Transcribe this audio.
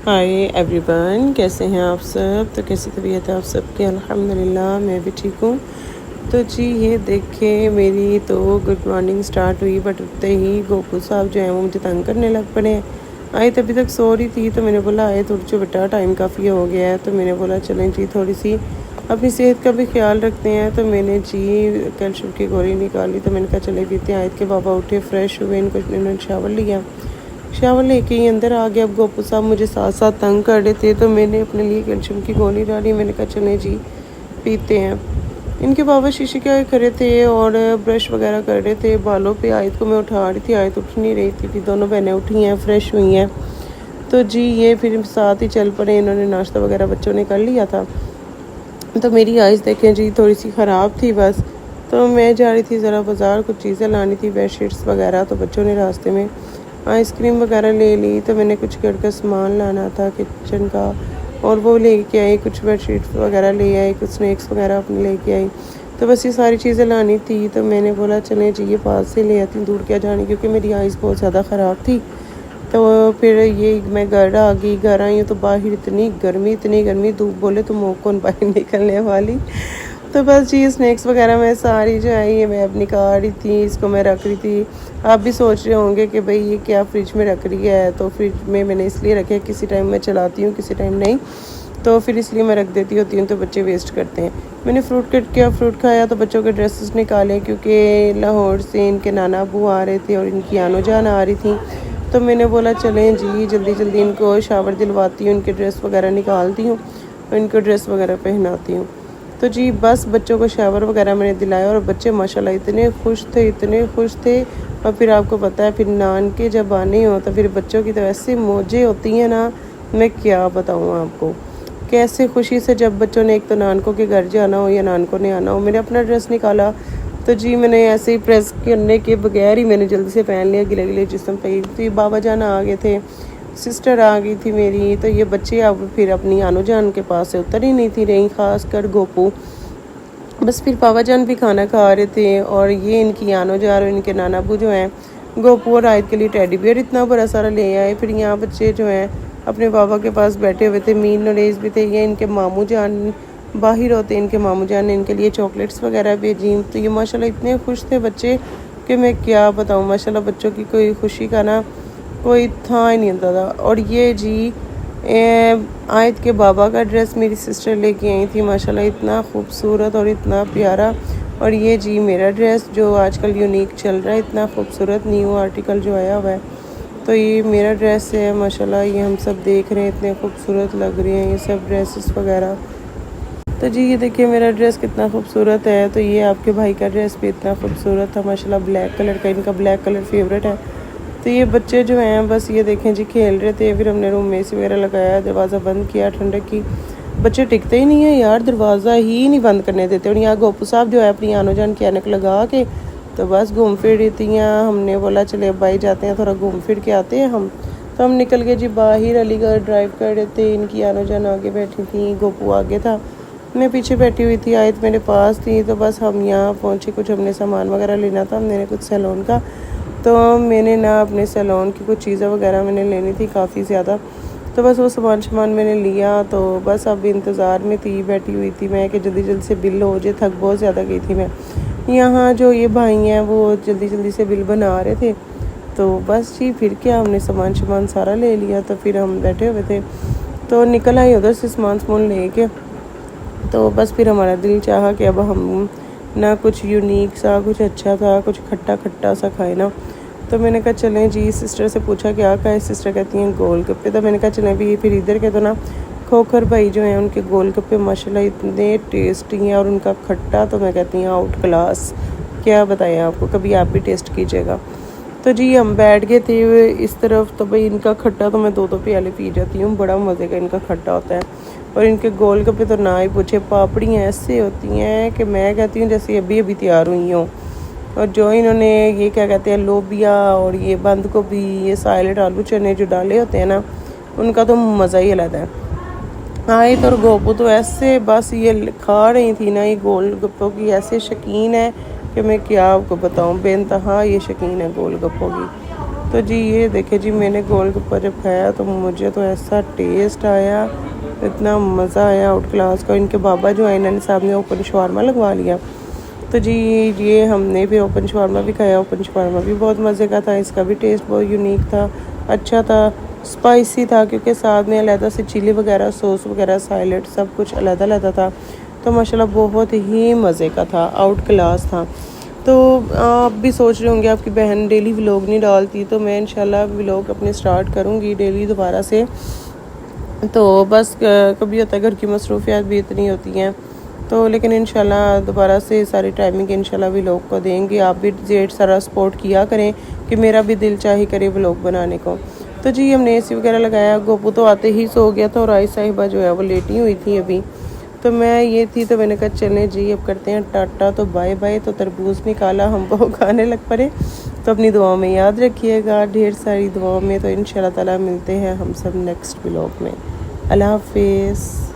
Hi everyone, कैसे हैं आप सब। तो कैसी तबीयत है आप सबकी। अल्हम्दुलिल्लाह मैं भी ठीक हूँ। तो जी ये देखिए मेरी तो गुड मॉर्निंग स्टार्ट हुई, बट उठते ही गोपू साहब जो हैं वो मुझे तंग करने लग पड़े हैं। आयत अभी तक सो रही थी तो मैंने बोला आयत उठ जो बेटा, टाइम काफ़ी हो गया है। तो मैंने बोला चलें जी थोड़ी सी अपनी सेहत का भी ख्याल रखते हैं। तो मैंने जी कैल्शियम की गोली निकाली। तो मैंने कहा चले पीते हैं। आयत के पापा उठे, फ्रेश हुए, इन्होंने शावर लिया। शावर लेके ही अंदर आ गया। अब गोपू साहब मुझे साथ साथ तंग कर रहे थे तो मैंने अपने लिए कैल्शियम की गोली डाली। मैंने कहा चलें जी पीते हैं। इनके बाबा शीशे क्या कर रहे थे और ब्रश वगैरह कर रहे थे बालों पे। आयत को मैं उठा रही थी, आयत उठ नहीं रही थी। फिर दोनों बहनें उठी हैं, फ्रेश हुई हैं। तो जी ये फिर साथ ही चल पड़े। इन्होंने नाश्ता वगैरह बच्चों ने कर लिया था। तो मेरी आइज़ देखें जी थोड़ी सी ख़राब थी बस। तो मैं जा रही थी ज़रा बाज़ार, कुछ चीज़ें लानी थी, बेडशीट्स वगैरह। तो बच्चों ने रास्ते में आइसक्रीम वगैरह ले ली। तो मैंने कुछ घर का सामान लाना था किचन का, और वो लेके आई। कुछ बेडशीट्स वगैरह ले आई, कुछ स्नैक्स वगैरह अपने लेके आई। तो बस ये सारी चीज़ें लानी थी। तो मैंने बोला चलें जी ये पास से ले आती हूँ, दूर क्या जाने, क्योंकि मेरी आइज़ बहुत ज़्यादा ख़राब थी। तो फिर ये मैं घर आ गई। घर आई हूँ तो बाहर इतनी गर्मी, धूप बोले तो मुँह कौन बाहर निकलने वाली। तो बस जी स्नैक्स वगैरह मैं सारी जो आई है मैं अब निकाल रही थी, इसको मैं रख रही थी। आप भी सोच रहे होंगे कि भाई ये क्या फ्रिज में रख रही है। तो फ्रिज में मैंने इसलिए रखे, किसी टाइम मैं चलाती हूँ किसी टाइम नहीं, तो फिर इसलिए मैं रख देती होती हूँ। तो बच्चे वेस्ट करते हैं। मैंने फ्रूट कट किया, फ्रूट खाया। तो बच्चों के ड्रेसेस निकाले, क्योंकि लाहौर से इनके नाना अबू आ रहे थे और इनकी आनो जान आ रही थी। तो मैंने बोला चलें जी जल्दी जल्दी इनको शावर दिलवाती हूँ, इनके ड्रेस वगैरह निकालती हूँ और इनको ड्रेस वगैरह पहनाती हूँ। तो जी बस बच्चों को शावर वगैरह मैंने दिलाया और बच्चे माशाल्लाह इतने खुश थे। और फिर आपको पता है फिर नान के जब आने हो तो फिर बच्चों की तो ऐसी मौजें होती हैं ना, मैं क्या बताऊँ आपको। कैसे खुशी से जब बच्चों ने एक तो नानकों के घर जाना हो या नानकों ने आना हो। मैंने अपना ड्रेस निकाला तो जी मैंने ऐसे ही प्रेस करने के बगैर ही मैंने जल्दी से पहन लिया, गिले गिले जिस्म पे। तो ये बाबा जान आ गए थे, सिस्टर आ गई थी मेरी। तो ये बच्चे अब फिर अपनी आनो जान के पास से उतर ही नहीं थी रही, ख़ास कर गोपू। बस फिर पापा जान भी खाना खा रहे थे और ये इनकी आनो जा और इनके नाना अबू जो हैं गोपू और आयत के लिए टेडी बियर इतना बड़ा सारा ले आए। फिर यहाँ बच्चे जो हैं अपने पापा के पास बैठे हुए थे। मीन नरेज भी थे। ये इनके मामू जान बाहर होते, इनके मामू जान ने इनके लिए चॉकलेट्स वगैरह भेजी। तो ये माशाल्लाह इतने खुश थे बच्चे कि मैं क्या बताऊँ। माशाल्लाह बच्चों की कोई खुशी का ना कोई था ही नहीं होता था। और ये जी आयत के बाबा का ड्रेस मेरी सिस्टर लेके आई थी, माशाल्लाह इतना खूबसूरत और इतना प्यारा। और ये जी मेरा ड्रेस जो आजकल यूनिक चल रहा है, इतना खूबसूरत न्यू आर्टिकल जो आया हुआ है। तो ये मेरा ड्रेस है माशाल्लाह, ये हम सब देख रहे हैं, इतने खूबसूरत लग रहे हैं ये सब ड्रेसेस वगैरह। तो जी ये देखिए मेरा ड्रेस कितना खूबसूरत है। तो ये आपके भाई का ड्रेस भी इतना खूबसूरत था माशाल्लाह, ब्लैक कलर का। इनका ब्लैक कलर फेवरेट है। तो ये बच्चे जो हैं बस ये देखें जी खेल रहे थे। फिर हमने रूम में एसी वगैरह लगाया, दरवाज़ा बंद किया ठंडक की। बच्चे टिकते ही नहीं है यार, दरवाज़ा ही नहीं बंद करने देते। और यहाँ गोपू साहब जो है अपनी आनो जान की ऐनक लगा के तो बस घूम फिर रही थी। हमने बोला चले भाई जाते हैं थोड़ा घूम फिर के आते हैं हम। तो हम निकल गए जी बाहर। अलीगढ़ ड्राइव कर रहे थे, इनकी आनो जान आगे बैठी थी, गोपू आगे था, मैं पीछे बैठी हुई थी, आयत मेरे पास थी। तो बस हम यहाँ पहुँचे, कुछ हमने सामान वगैरह लेना था, हमने कुछ सैलून का। तो मैंने ना अपने सैलून की कुछ चीज़ें वगैरह मैंने लेनी थी काफ़ी ज़्यादा। तो बस वो सामान मैंने लिया। तो बस अब इंतज़ार में थी, बैठी हुई थी मैं कि जल्दी जल्दी से बिल हो जाए। थक बहुत ज़्यादा गई थी मैं। यहाँ जो ये भाई हैं वो जल्दी जल्दी से बिल बना रहे थे। तो बस जी फिर क्या, हमने सामान सारा ले लिया। तो फिर हम बैठे हुए थे तो निकल आई उधर से सामान ले के। तो बस फिर हमारा दिल चाहा कि अब हम ना कुछ यूनिक सा, कुछ अच्छा था, कुछ खट्टा खट्टा सा खाए ना। तो मैंने कहा चलें जी, सिस्टर से पूछा क्या खाए। सिस्टर कहती हैं गोलगप्पे। तो मैंने कहा चलें भी फिर इधर के तो ना खोखर भाई जो हैं उनके गोलगप्पे माशाल्लाह इतने टेस्टी हैं और उनका खट्टा तो मैं कहती हूँ आउट क्लास। क्या बताएं आपको, कभी आप भी टेस्ट कीजिएगा। तो जी हम बैठ गए थे इस तरफ। तो भाई इनका खट्टा तो मैं दो प्याले पी जाती हूँ, बड़ा मज़े का इनका खट्टा होता है। और इनके गोलगप्पे तो ना ही पूछे, पापड़ियाँ ऐसे होती हैं कि मैं कहती हूँ जैसे अभी अभी तैयार हुई हों। और जो इन्होंने ये क्या कहते हैं लोबिया और ये बंद गोभी, ये साइलेंट आलू चने जो डाले होते हैं ना, उनका तो मज़ा ही अलग है। आयत और गोपू तो ऐसे बस ये खा रही थी ना, ये गोलगप्पों की ऐसे शौकीन है कि मैं क्या आपको बताऊँ, बेइंतहा ये शौकीन है गोलगप्पों की। तो जी ये देखे जी, मैंने गोलगप्पा जब खाया तो मुझे तो ऐसा टेस्ट आया, इतना मज़ा आया आउट क्लास का। इनके बाबा जो है इन्होंने साहब ने ओपन शवारमा लगवा लिया। तो जी ये हमने फिर ओपन शवारमा भी खाया। ओपन शवारमा भी बहुत मज़े का था, इसका भी टेस्ट बहुत यूनिक था, अच्छा था, स्पाइसी था, क्योंकि साथ में अलहदा से चिली वगैरह, सॉस वगैरह, सैलेड सब कुछ अलग-अलग था। तो माशाल्लाह बहुत ही मज़े का था, आउट क्लास था। तो आप भी सोच रहे होंगे आपकी बहन डेली व्लॉग नहीं डालती, तो मैं इंशाल्लाह व्लॉग अपने स्टार्ट करूँगी डेली दोबारा से। तो बस कभी होता है घर की मसरूफियात भी इतनी होती हैं, तो लेकिन इंशाल्लाह दोबारा से सारी टाइमिंग इंशाल्लाह व्लॉग को देंगे। आप भी ढेर सारा सपोर्ट किया करें कि मेरा भी दिल चाहे करे व्लॉग बनाने को। तो जी हमने AC वगैरह लगाया। गोपू तो आते ही सो गया था और आई साहिबा जो है वो लेटी हुई थी अभी। तो मैं ये थी, तो मैंने कहा चलें जी अब करते हैं टाटा, तो बाय बाय। तो तरबूज निकाला, हम वो खाने लग पड़े। तो अपनी दुआओं में याद रखिएगा, ढेर सारी दुआओं में। तो इंशाल्लाह ताला मिलते हैं हम सब नेक्स्ट व्लॉग में। अल्लाह हाफिज़।